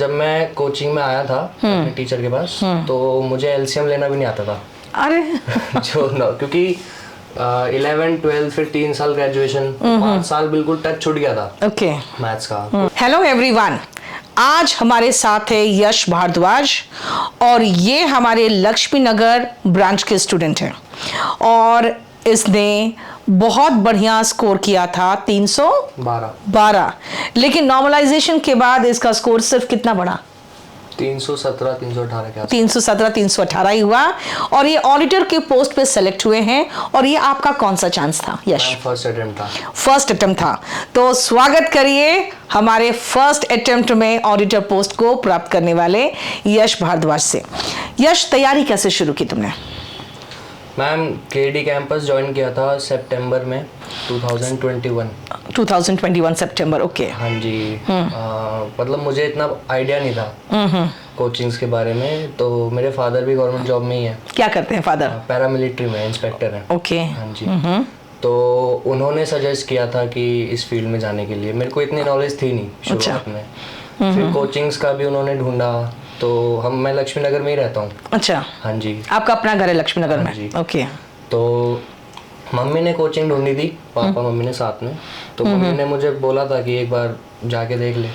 जब मैं कोचिंग में आया था अपने टीचर के पास तो मुझे एलसीएम लेना भी नहीं आता था। अरे क्योंकि 11, 12 फिर 3 साल ग्रेजुएशन, 5 साल बिल्कुल टच छूट गया था ओके। मैथ्स का। हेलो एवरीवन, आज हमारे साथ है यश भारद्वाज और ये हमारे लक्ष्मी नगर ब्रांच के स्टूडेंट हैं और इसने बहुत बढ़िया स्कोर किया था 312, लेकिन नॉर्मलाइजेशन के बाद इसका स्कोर सिर्फ कितना बढ़ा? 317, 318 के आसपास। 317, 318 ही हुआ और ये ऑडिटर के पोस्ट पे सेलेक्ट हुए हैं। और ये आपका कौन सा चांस था यश? फर्स्ट अटेम्प्ट था। फर्स्ट अटेम्प्ट था। तो स्वागत करिए हमारे फर्स्ट अटेम्प्ट में ऑडिटर पोस्ट को प्राप्त करने वाले यश भारद्वाज से। यश, तैयारी कैसे शुरू की तुमने? मैम केडी कैंपस ज्वाइन किया था सितंबर में 2021 सितंबर। ओके। हाँ जी। मतलब मुझे इतना आइडिया नहीं था कोचिंग्स के बारे में। तो मेरे फादर भी गवर्नमेंट जॉब में ही है। क्या करते हैं फादर? पैरामिलिट्री में इंस्पेक्टर हैं। ओके। हाँ जी। तो उन्होंने सजेस्ट किया था कि इस फील्ड में जाने के लिए। मेरे को इतनी नॉलेज थी नहीं शुरुआत में। फिर कोचिंग्स का भी उन्होंने ढूंढा तो मैं लक्ष्मी नगर में ही रहता हूँ। अच्छा। हाँ जी। आपका अपना घर है लक्ष्मी नगर में? जी। ओके। तो मम्मी ने कोचिंग ढूंढी थी, पापा मम्मी ने साथ में। तो मम्मी ने मुझे बोला था कि एक बार जाके देख ले।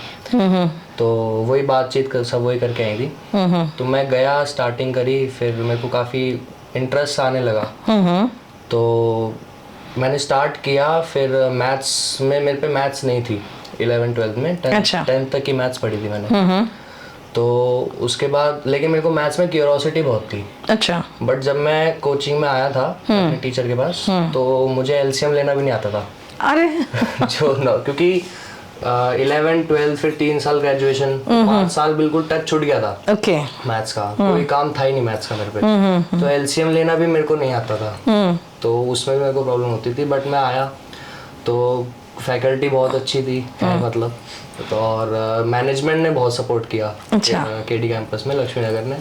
तो वही बातचीत सब वही करके आई थी। तो मैं गया, स्टार्टिंग करी, फिर मेरे को काफ़ी इंटरेस्ट आने लगा। तो मैंने स्टार्ट किया। फिर मैथ्स में मेरे पे मैथ्स नहीं थी 11, 12 में। 10th तक की मैथ्स पढ़ी थी मैंने। तो उसके बाद लेकिन मेरे को मैथ्स में क्यूरोसिटी बहुत थी। अच्छा। बट जब मैं कोचिंग में आया था अपने टीचर के पास तो मुझे एलसीएम लेना भी नहीं आता था। अरे क्योंकि 11, 12 फिर 3 साल ग्रेजुएशन, 5 साल बिल्कुल टच छूट गया था ओके मैथ्स का। कोई काम था ही नहीं मैथ्स का मेरे पे। तो एलसीएम लेना भी मेरे को नहीं आता था। तो उसमें भी मेरे को प्रॉब्लम होती थी। बट मैं आया तो फैकल्टी बहुत अच्छी थी मतलब। तो और मैनेजमेंट ने बहुत सपोर्ट किया। अच्छा। केडी कैंपस में लक्ष्मी नगर ने।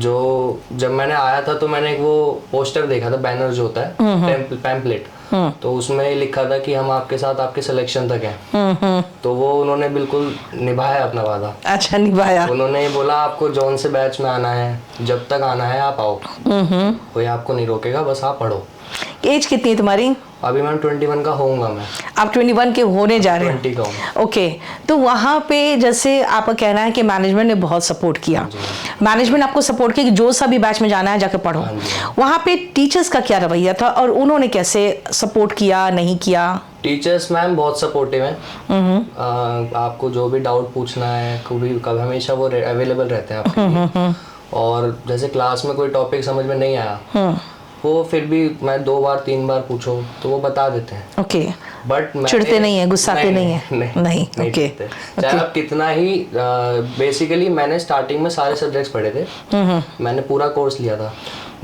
जो जब मैंने आया था तो मैंने एक वो पोस्टर देखा था, बैनर जो होता है, पैम्पलेट। तो उसमें लिखा था कि हम आपके साथ आपके सिलेक्शन तक हैं। तो वो उन्होंने बिल्कुल निभाया अपना वादा। अच्छा, निभाया। उन्होंने बोला आपको जॉन से बैच में आना है, जब तक आना है आप आओ, कोई आपको नहीं रोकेगा, बस आप पढ़ो। एज कितनी है तुम्हारी? अभी मैम 21 का होऊंगा मैं। आप 21 के होने जा रहे हैं? 20 का हूँ। ओके। तो वहाँ पे जैसे आपका कहना है कि मैनेजमेंट ने बहुत सपोर्ट किया। मैनेजमेंट आपको सपोर्ट किया कि जो सा भी बैच में जाना है जाके पढ़ो। वहाँ पे टीचर्स का क्या रवैया था और उन्होंने कैसे सपोर्ट किया, नहीं किया? टीचर्स मैम बहुत सपोर्टिव हैं। आपको जो भी डाउट पूछना है कभी हमेशा वो अवेलेबल रहते हैं आपके लिए। और जैसे क्लास में कोई टॉपिक समझ में नहीं आया वो फिर भी मैं 2 बार 3 बार पूछो तो वो बता देते हैं। ओके। बट चिढ़ते नहीं है, गुस्साते नहीं है? नहीं। ओके। चाहे आप कितना ही बेसिकली मैंने स्टार्टिंग में सारे सब्जेक्ट्स पढ़े थे। मैंने पूरा कोर्स लिया था।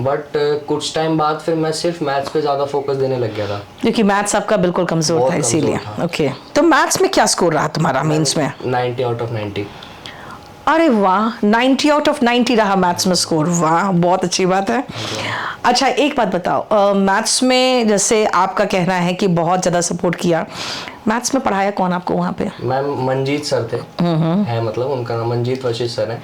बट कुछ टाइम बाद फिर मैं सिर्फ मैथ्स पे ज्यादा फोकस देने लग गया था क्योंकि मैथ्स आपका बिल्कुल कमजोर था इसीलिए। ओके। तो मैथ्स में क्या स्कोर रहा तुम्हारा मेंस में? 90 आउट ऑफ 90। अरे वाह, 90 आउट ऑफ 90 रहा मैथ्स में स्कोर। वाह, बहुत अच्छी बात है। अच्छा, एक बात बताओ, मैथ्स में जैसे आपका कहना है कि बहुत ज़्यादा सपोर्ट किया, मैथ्स में पढ़ाया कौन आपको वहाँ पे? मैम मंजीत सर थे, है मतलब उनका नाम मंजीत वशिष्ठ सर है।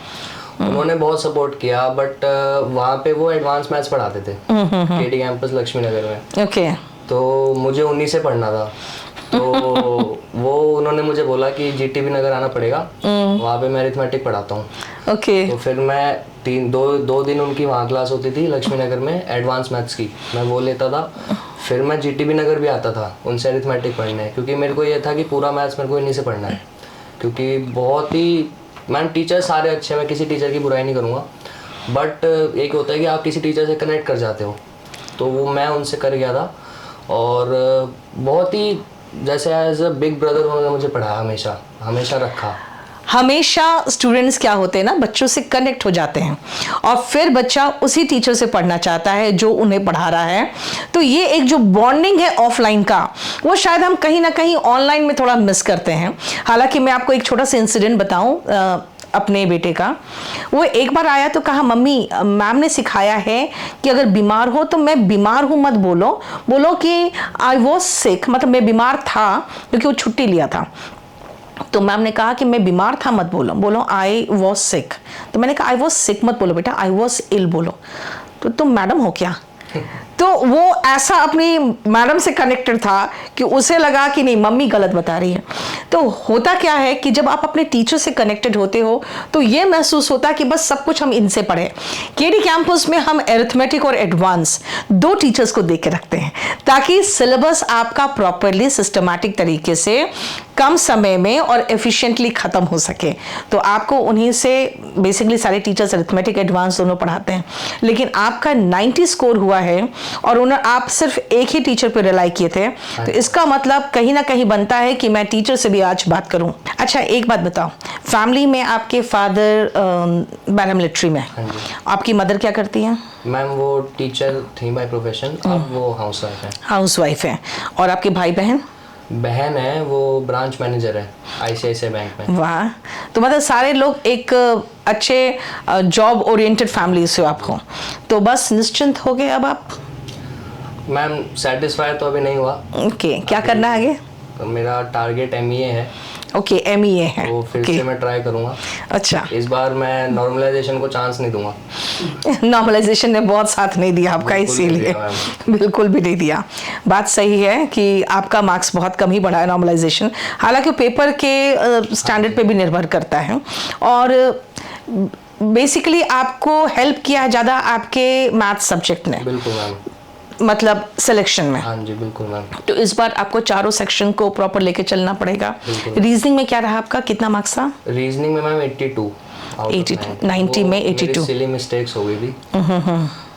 उन्होंने बहुत सपोर्ट किया। बट वहाँ पे वो एडवांस मैथ्स पढ़ाते थे केडी कैंपस लक्ष्मी नगर में। ओके। तो मुझे उन्हीं से पढ़ना था। तो वो उन्होंने मुझे बोला कि जीटीबी नगर आना पड़ेगा, वहाँ पे मैं अरिथमेटिक पढ़ाता हूँ। ओके। तो फिर मैं 2 दिन उनकी वहाँ क्लास होती थी लक्ष्मी नगर में एडवांस मैथ्स की, मैं वो लेता था। फिर मैं जीटीबी नगर भी आता था उनसे अरिथमेटिक पढ़ने, क्योंकि मेरे को ये था कि पूरा मैथ्स मेरे को इन्हीं से पढ़ना है। क्योंकि बहुत ही मैम टीचर सारे अच्छे हैं, मैं किसी टीचर की बुराई नहीं करूँगा। बट एक होता है कि आप किसी टीचर से कनेक्ट कर जाते हो, तो वो मैं उनसे कर गया था। और बहुत ही जैसे एज अ बिग ब्रदर उन्होंने मुझे पढ़ाया, हमेशा रखा। हमेशा स्टूडेंट्स क्या होते हैं ना, बच्चों से कनेक्ट हो जाते हैं और फिर बच्चा उसी टीचर से पढ़ना चाहता है जो उन्हें पढ़ा रहा है। तो ये एक जो बॉन्डिंग है ऑफलाइन का, वो शायद हम कहीं ना कहीं ऑनलाइन में थोड़ा मिस करते हैं। हालांकि मैं आपको एक छोटा सा इंसिडेंट बताऊं अपने बेटे का। वो एक बार आया तो कहा, मम्मी मैम ने सिखाया है कि अगर बीमार हो तो मैं बीमार हूँ मत बोलो कि आई वॉज सिक, मतलब मैं बीमार था, क्योंकि वो छुट्टी लिया था। तो मैम ने कहा कि मैं बीमार था मत बोलो, बोलो आई वॉज सिक। तो मैंने कहा आई वॉज सिक मत बोलो बेटा, आई वॉज इल बोलो। तो तुम मैडम हो क्या? तो वो ऐसा अपनी मैडम से कनेक्टेड था कि उसे लगा कि नहीं मम्मी गलत बता रही है। तो होता क्या है कि जब आप अपने टीचर से कनेक्टेड होते हो तो ये महसूस होता है कि बस सब कुछ हम इनसे पढ़े। केडी कैंपस में हम एरिथमेटिक और एडवांस 2 टीचर्स को देख के रखते हैं ताकि सिलेबस आपका प्रॉपरली सिस्टमैटिक तरीके से कम समय में और एफिशिएंटली खत्म हो सके। तो आपको उन्हीं से बेसिकली सारे टीचर्स अरिथमेटिक एडवांस दोनों पढ़ाते हैं। लेकिन आपका 90 स्कोर हुआ है और उन्हें आप सिर्फ एक ही टीचर पे रिलाई किए थे, तो इसका मतलब कहीं ना कहीं बनता है कि मैं टीचर से भी आज बात करूं। अच्छा एक बात बताओ, फैमिली में आपके फादर पैरामिलिट्री में, आपकी मदर क्या करती हैं? मैम वो टीचर थी बाय प्रोफेशन, अब वो हाउसवाइफ है। हाउसवाइफ है। और आपके भाई बहन? बहन है, वो ब्रांच मैनेजर है आईसीआईसीआई बैंक में। वाह, तो मतलब सारे लोग एक अच्छे जॉब ओरिएंटेड फैमिली से हो आपको, तो बस निश्चिंत हो गए अब आप? मैम सेटिस्फाई तो अभी नहीं हुआ। ओके, क्या करना है आगे? तो मेरा टारगेट एमईए है। ओके, एमईए है। तो फिर से मैं ट्राई करूंगा। अच्छा, इस बार मैं नॉर्मलाइजेशन को चांस नहीं दूंगा। नॉर्मलाइजेशन ने बहुत साथ नहीं दिया आपका, इसीलिए बिल्कुल भी नहीं दिया। बात सही है कि आपका मार्क्स बहुत कम ही बढ़ा है नॉर्मलाइजेशन, हालांकि पेपर के स्टैंडर्ड पे भी निर्भर करता है। और बेसिकली आपको हेल्प किया है ज़्यादा आपके मैथ सब्जेक्ट ने? बिल्कुल मैम, मतलब सिलेक्शन में? हाँ जी बिल्कुल मैम। तो इस बार आपको चारों सेक्शन को प्रॉपर लेके चलना पड़ेगा। रीजनिंग में क्या रहा आपका, कितना मार्क्स था? रीजनिंग में मैम 82 90 में 82। सिली मिस्टेक्स हो गई थी।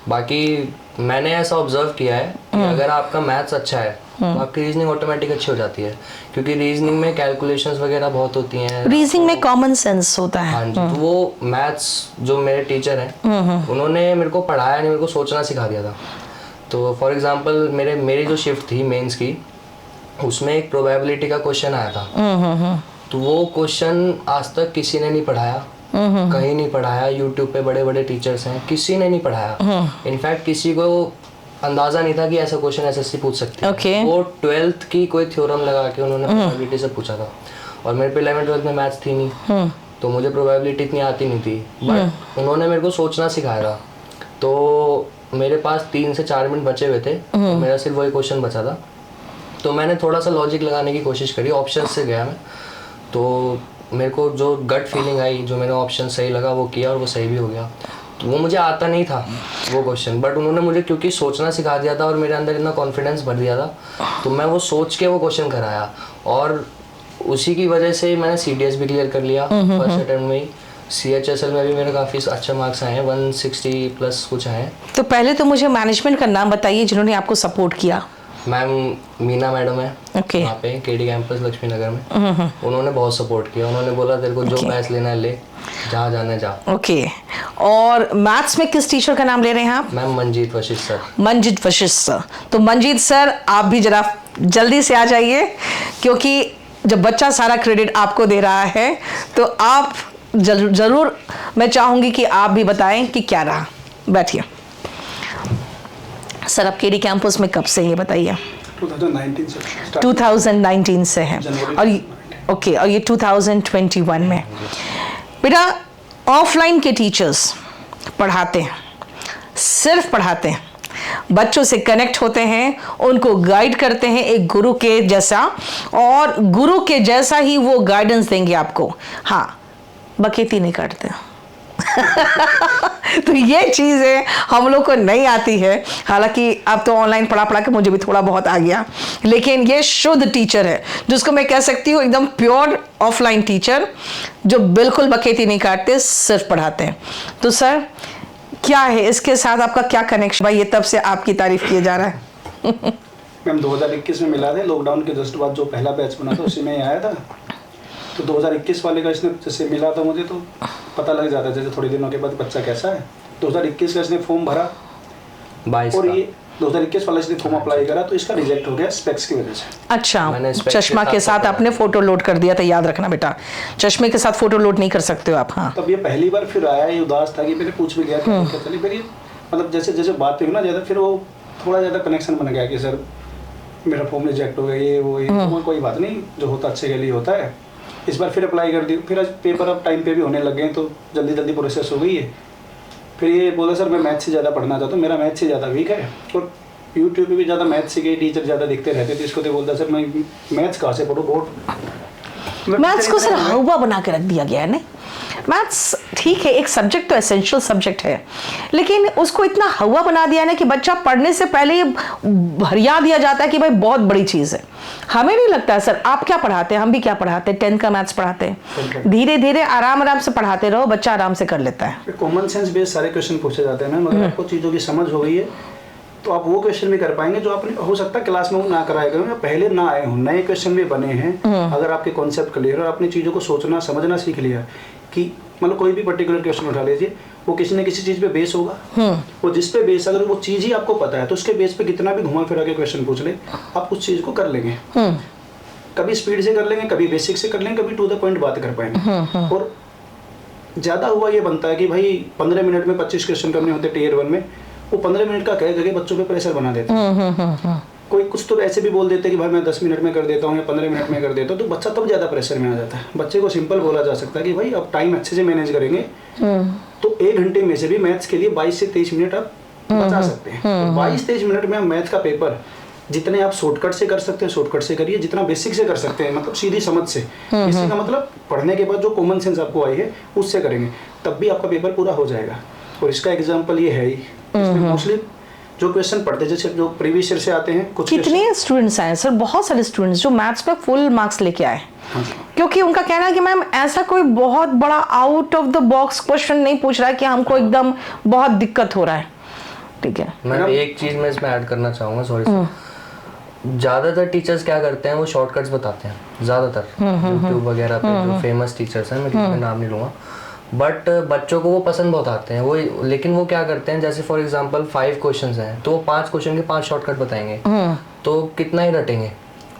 बाकी मैंने ऐसा ऑब्जर्व किया है कि अगर आपका मैथ्स अच्छा है तो आपकी रीजनिंग ऑटोमेटिक अच्छी हो जाती है, क्योंकि रीजनिंग में कैलकुलेशंस वगैरह बहुत होती हैं। रीजनिंग में कॉमन सेंस होता है। हाँ जी, तो वो मैथ्स जो मेरे टीचर हैं उन्होंने मेरे को पढ़ाया नहीं, मेरे को सोचना सिखा दिया था। तो फॉर एग्जांपल मेरी जो शिफ्ट थी मेंस की, उसमें एक प्रोबेबिलिटी का क्वेश्चन आया था। तो वो क्वेश्चन आज तक किसी ने नहीं पढ़ाया, कहीं नहीं पढ़ाया। यूट्यूब पे बड़े बड़े टीचर्स हैं, किसी ने नहीं पढ़ाया। इनफैक्ट किसी को अंदाजा नहीं था कि ऐसा क्वेश्चन एसएससी पूछ सकती है। वो 12th की कोई थ्योरम लगा के उन्होंने प्रोबेबिलिटी से पूछा था, और मेरे पे 11th 12th में मैथ्स थी नहीं, तो मुझे प्रोबेबिलिटी इतनी आती नहीं थी। बट उन्होंने मेरे को सोचना सिखाया था। तो मेरे पास 3 से 4 मिनट बचे हुए थे, तो मेरा सिर्फ वही क्वेश्चन बचा था। तो मैंने थोड़ा सा लॉजिक लगाने की कोशिश करी, ऑप्शन से गया मैं। तो मेरे को जो गट फीलिंग आई, जो मेरा ऑप्शन सही लगा वो किया, और वो सही भी हो गया। तो वो मुझे आता नहीं था वो क्वेश्चन, बट उन्होंने मुझे क्योंकि सोचना सिखा दिया था और मेरे अंदर इतना कॉन्फिडेंस भर दिया था, तो मैं वो सोच के वो क्वेश्चन कराया, और उसी की वजह से मैंने सीडीएस भी क्लियर कर लिया फर्स्ट अटेम्प्ट में ही। सीएचएसएल में भी मेरे काफ़ी अच्छे मार्क्स आए हैं, 160 प्लस कुछ आए हैं। तो पहले तो मुझे मैनेजमेंट का नाम बताइए जिन्होंने आपको सपोर्ट किया। मैम मीना मैडम है, ओके, वहाँ पे केडी कैंपस लक्ष्मी नगर में। उन्होंने बहुत सपोर्ट किया, उन्होंने बोला तेरे को जो पैस लेना है ले, जहाँ जाना जा। ओके, और मैथ्स में किस टीचर का नाम ले रहे हैं आप? Ma'am Manjeet Vashishtha sir. Manjeet Vashishtha sir. तो मंजीत सर आप भी जरा जल्दी से आ जाइए, क्योंकि जब बच्चा सारा क्रेडिट आपको दे रहा है तो आप जरूर मैं चाहूंगी कि आप भी बताएं कि क्या रहा। बैठिए सर, आप केडी कैंपस में कब से ये बताइए? 2019 से है, और ओके, और ये 2021 में। बेटा ऑफलाइन के टीचर्स पढ़ाते हैं, सिर्फ पढ़ाते हैं, बच्चों से कनेक्ट होते हैं, उनको गाइड करते हैं एक गुरु के जैसा, और गुरु के जैसा ही वो गाइडेंस देंगे आपको। हाँ, बकेती नहीं काटते। तो ये चीज़ें हम लोग को नहीं आती है, हालांकि अब तो ऑनलाइन पढ़ा के मुझे भी थोड़ा बहुत आ गया, लेकिन ये शुद्ध टीचर है जिसको मैं कह सकती हूँ एकदम प्योर ऑफलाइन टीचर, जो बिल्कुल बकेती नहीं काटते, सिर्फ पढ़ाते हैं। तो सर क्या है इसके साथ आपका क्या कनेक्शन? भाई ये तब से आपकी तारीफ किया जा रहा है। मैम 2021 में मिला था, लॉकडाउन के जस्ट बाद जो पहला बैच बना था उसी में आया था। तो 2021 वाले का इसने जैसे मिला था मुझे, तो पता लग जाता है जैसे थोड़े दिनों के बाद बच्चा कैसा है। 2021 का इसने फॉर्म भरा, 22 और ये 2021 वाला इसने फॉर्म अप्लाई करा, तो इसका रिजेक्ट हो गया स्पेक्स की वजह से। अच्छा, चश्मा के साथ आपने फोटो लोड कर दिया था, याद रखना बेटा, चश्मे के साथ फोटो लोड नहीं कर सकते हो आप। हाँ, तब ये पहली बार फिर आया, ये उदास था कि मैंने पूछ भी लिया कि चलिए, फिर ये मतलब जैसे जैसे बात हुई ना ज़्यादा, फिर वो थोड़ा ज़्यादा कनेक्शन बन गया कि सर मेरा फॉर्म रिजेक्ट हो गया, ये वो कोई बात नहीं, जो होता अच्छे के लिए होता है। इस बार फिर अप्लाई कर दी, फिर आज पेपर अब टाइम पे भी होने लग गए तो जल्दी जल्दी प्रोसेस हो गई है। फिर ये बोला सर मैं मैथ से ज़्यादा पढ़ना चाहता हूँ, मेरा मैथ से ज़्यादा वीक है और यूट्यूब पे भी ज़्यादा मैथ से के टीचर ज़्यादा दिखते रहते थे, इसको तो बोलता सर मैं मैथ्स कहाँ से पढ़ूँ, बहुत मैथ्स को सर हवा बना के रख दिया गया है। नहीं, मैथ्स ठीक है, एक सब्जेक्ट तो एसेंशियल सब्जेक्ट है, लेकिन उसको इतना हवा बना दिया ना कि बच्चा पढ़ने से पहले ये भरिया दिया जाता है कि भाई बहुत बड़ी चीज़ है। हमें नहीं लगता है सर, आप क्या पढ़ाते हैं, हम भी क्या पढ़ाते हैं, 10th का मैथ्स पढ़ाते हैं, धीरे धीरे आराम आराम से पढ़ाते रहो, बच्चा आराम से कर लेता है। कॉमन सेंस बेस्ड सारे क्वेश्चन पूछे जाते हैं ना, मगर आपको चीज़ों की समझ हो गई है तो आप वो क्वेश्चन भी कर पाएंगे जो आपने हो सकता है क्लास में वो ना कराए गए या पहले ना आए हों, नए क्वेश्चन भी बने हैं। अगर आपके कॉन्सेप्ट क्लियर और आपने चीज़ों को सोचना समझना सीख लिया कि मतलब कोई भी पर्टिकुलर क्वेश्चन उठा लीजिए, वो किसी न किसी चीज़ पे बेस होगा, वो जिस पे बेस, अगर वो चीज़ ही आपको पता है तो उसके बेस पे कितना भी घुमा फिरा के क्वेश्चन पूछ ले आप उस चीज़ को कर लेंगे। कभी स्पीड से कर लेंगे, कभी बेसिक से कर लेंगे, कभी टू द पॉइंट बात कर पाएंगे। और ज़्यादा हुआ ये बनता है कि भाई 15 मिनट में 25 क्वेश्चन करने होते Tier 1 में, वो 15 मिनट का कह करके बच्चों पे प्रेशर बना देते हैं। कोई कुछ तो ऐसे भी बोल देते हैं कि भाई मैं 10 मिनट में कर देता हूँ या 15 मिनट में कर देता हूँ, तो बच्चा तब ज़्यादा प्रेशर में आ जाता है। बच्चे को सिंपल बोला जा सकता है कि भाई अब टाइम अच्छे से मैनेज करेंगे तो 1 घंटे में से भी मैथ्स के लिए 22 से 23 मिनट आप बचा सकते हैं। 22-23 मिनट में आप मैथ का पेपर जितने आप शॉर्टकट से कर सकते हैं शॉर्टकट से करिए, जितना बेसिक से कर सकते हैं मतलब सीधी समझ से, इसी का मतलब पढ़ने के बाद जो कॉमन सेंस आपको आई है उससे करेंगे, तब भी आपका पेपर पूरा हो जाएगा। और इसका एग्जाम्पल ये है ही, इसमें मोस्टली जो क्वेश्चन पढ़ते जैसे जो प्रीवियस ईयर से आते हैं, कुछ कितने स्टूडेंट्स आए सर, बहुत सारे स्टूडेंट्स जो मैथ्स में फुल मार्क्स लेके आए, क्योंकि उनका कहना है कि मैम ऐसा कोई बहुत बड़ा out of the box question नहीं पूछ रहा है कि हमको एकदम बहुत दिक्कत हो रहा है। ठीक है मैम, एक चीज मैं इसमें ऐड करना चाहूँगा, सॉरी। ज़्यादातर टीचर्स क्या करते हैं, वो शॉर्टकट्स बताते हैं ज़्यादातर यूट्यूब वगैरह पे जो फेमस टीचर्स हैं, मैं किसी का नाम नहीं लूँगा, बट बच्चों को वो पसंद बहुत आते हैं वो, लेकिन वो क्या करते हैं, जैसे फॉर एग्जांपल 5 क्वेश्चंस हैं तो वो 5 क्वेश्चन के 5 शॉर्टकट बताएंगे, तो कितना ही रटेंगे,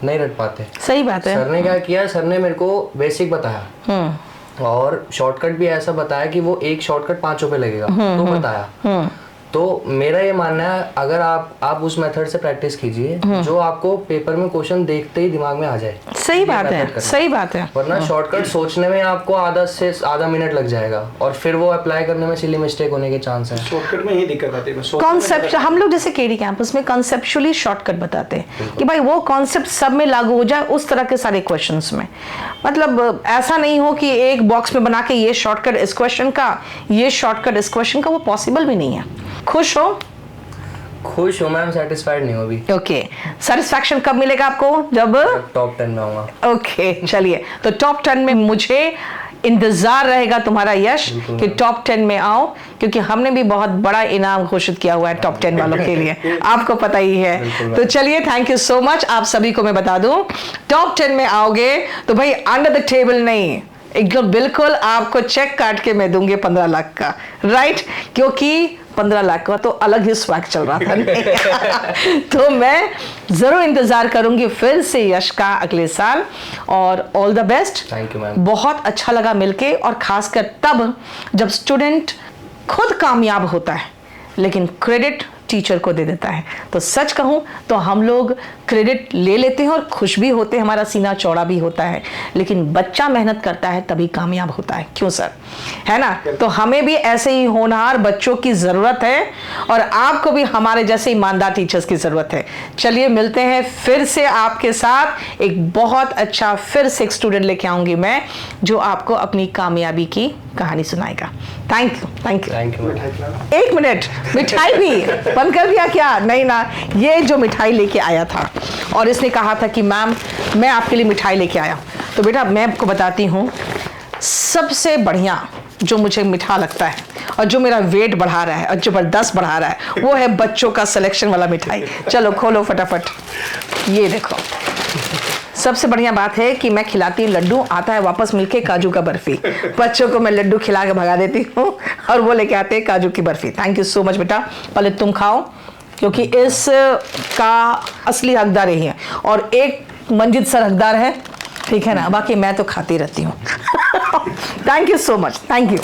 नहीं रट पाते। सही बात है। सर ने क्या किया, सर ने मेरे को बेसिक बताया और शॉर्टकट भी ऐसा बताया कि वो एक शॉर्टकट 5 रुपए लगेगा, तो बताया। तो मेरा ये मानना है, अगर आप उस मेथड से प्रैक्टिस कीजिए जो आपको पेपर में क्वेश्चन देखते ही दिमाग में आ जाए। सही बात है, सही बात है। वरना शॉर्टकट सोचने में आपको आधा मिनट लग जाएगा और फिर वो अप्लाई करने में सिली मिस्टेक होने के चांस है। शॉर्टकट में ही दिक्कत आती है। कॉन्सेप्ट हम लोग जैसे केडी कैंपस में कॉन्सेप्चुअली शॉर्टकट बताते हैं कि भाई वो कॉन्सेप्ट सब में लागू हो जाए, उस तरह के सारे क्वेश्चंस में। मतलब ऐसा नहीं हो कि एक बॉक्स में बना के ये शॉर्टकट इस क्वेश्चन का, ये शॉर्टकट इस क्वेश्चन का, वो पॉसिबल भी नहीं है। खुश हो मैम, सेटिस्फाइड नहीं हो अभी। ओके, सेटिस्फैक्शन कब मिलेगा आपको, जब टॉप 10 में आऊंगा। ओके चलिए, तो टॉप 10 में मुझे इंतजार रहेगा तुम्हारा यश कि टॉप 10 में आओ, क्योंकि हमने भी बहुत बड़ा इनाम घोषित किया हुआ है टॉप 10 वालों के लिए, आपको पता ही है। तो चलिए, थैंक यू सो मच। आप सभी को मैं बता दूं, टॉप 10 में आओगे तो भाई अंडर द टेबल नहीं, एकदम बिल्कुल आपको चेक काट के मैं दूंगी 15 लाख का, राइट? क्योंकि 15 लाख का तो अलग ही स्वैग चल रहा था। तो मैं जरूर इंतजार करूंगी फिर से यश का अगले साल, और all the best. Thank you ma'am. बहुत अच्छा लगा मिलके, और खासकर तब जब स्टूडेंट खुद कामयाब होता है लेकिन क्रेडिट टीचर को दे देता है। तो सच कहूं तो हम लोग क्रेडिट ले लेते हैं और खुश भी होते हैं, हमारा सीना चौड़ा भी होता है, लेकिन बच्चा मेहनत करता है तभी कामयाब होता है। क्यों सर, है ना? तो हमें भी ऐसे ही होनहार बच्चों की ज़रूरत है, और आपको भी हमारे जैसे ईमानदार टीचर्स की ज़रूरत है। चलिए, मिलते हैं फिर से आपके साथ। एक बहुत अच्छा फिर से एक स्टूडेंट लेके आऊँगी मैं, जो आपको अपनी कामयाबी की कहानी सुनाएगा। Thank you, thank you. Thank you. एक मिनट, मिठाई भी बंद कर दिया क्या? नहीं ना, ये जो मिठाई लेके आया था और इसने कहा था कि मैम मैं आपके लिए मिठाई लेके आया, तो बेटा मैं आपको बताती हूँ, सबसे बढ़िया जो मुझे मीठा लगता है और जो मेरा वेट बढ़ा रहा है और जबरदस्त बढ़ा रहा है, वो है बच्चों का सिलेक्शन वाला मिठाई। चलो खोलो फटाफट, ये देखो। सबसे बढ़िया बात है कि मैं खिलाती हूँ लड्डू, आता है वापस मिलके काजू का बर्फी। बच्चों को मैं लड्डू खिला के भगा देती हूँ और वो लेके आते हैं काजू की barfi. Thank you so much बेटा, पहले तुम खाओ क्योंकि इसका असली हकदार यही है, और एक मंजित सर हकदार है, ठीक है ना? बाकी मैं तो खाती रहती हूँ। Thank you so much, thank you.